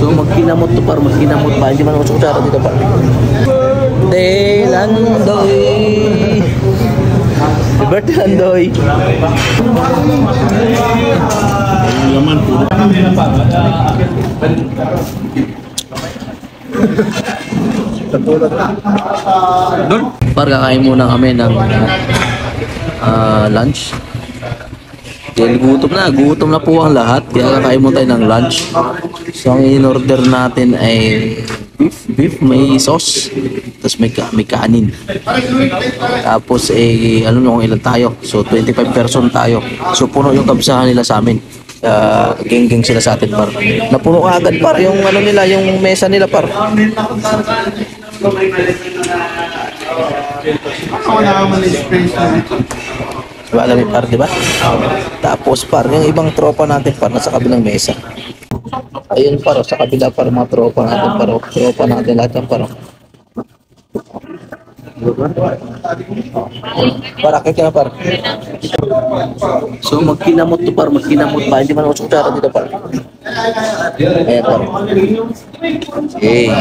So magkinamot to par, magkinamot pa. Hindi man ako kutsara dito par. Birthday Landoy. Birthday Landoy. Laman po. Par, kakain muna kami ng lunch. Dahil gutom na po ang lahat, kaya kakain muna tayo ng lunch. So ang in-order natin ay beef may sauce, tapos may kanin. Tapos ano nung ilan tayo, so 25 person tayo. So puno yung kabsahan nila sa amin. Geng-geng sila sa atin par. Napuno agad par yung ano nila, yung mesa nila par. Alam mo par, di ba? Tapos par, yung ibang tropa natin par nasa kabilang mesa. Ayun par, sa kabila par mga tropa natin par. Tropa natin lahat yan par. Para kaya na par. So magkinamot to par, magkinamot pa. Hindi man ako kutsara dito par. Ayan par. Hey.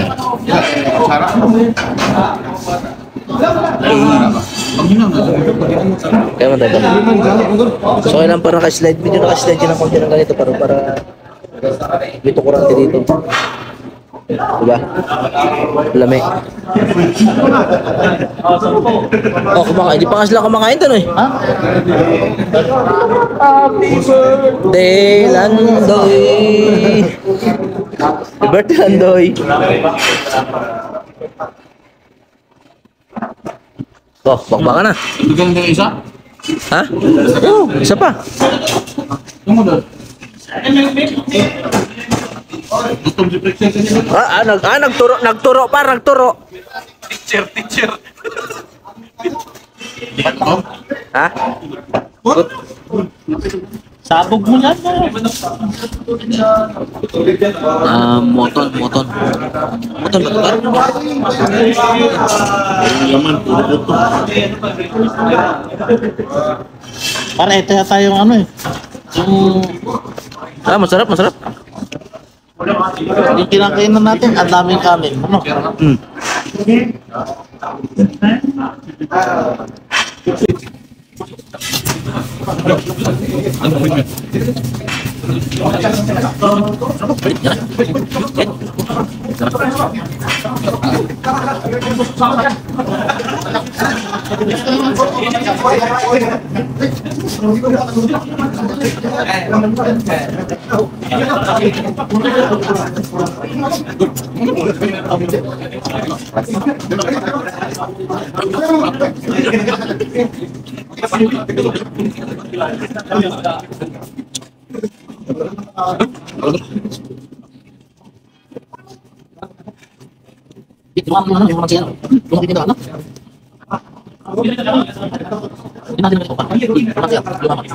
Kaya man tayo. So kailan para naka-slide video, naka-slide yun ang konti ng ganito para dito kurante dito. Diba? Lami. Oh, kumakain. Di pa nga sila kumakain doon eh. Ha? Happy birthday Landoy. Happy birthday Landoy. Oh, bakbaka na. Dugan din isa? Ha? Oo, isa pa. Nagturo pa, nagturo. Teacher. Ha? Sabog mo yan. Moton ba ito ba? Laman po. Para ito yata yung ano eh. Masarap. Yung kinakainan natin, ang daming kanin. Ano? Ito ang ano, yung mga siya. Yung mga ano? Hindi natin ito pa. Mga siya, yung mga.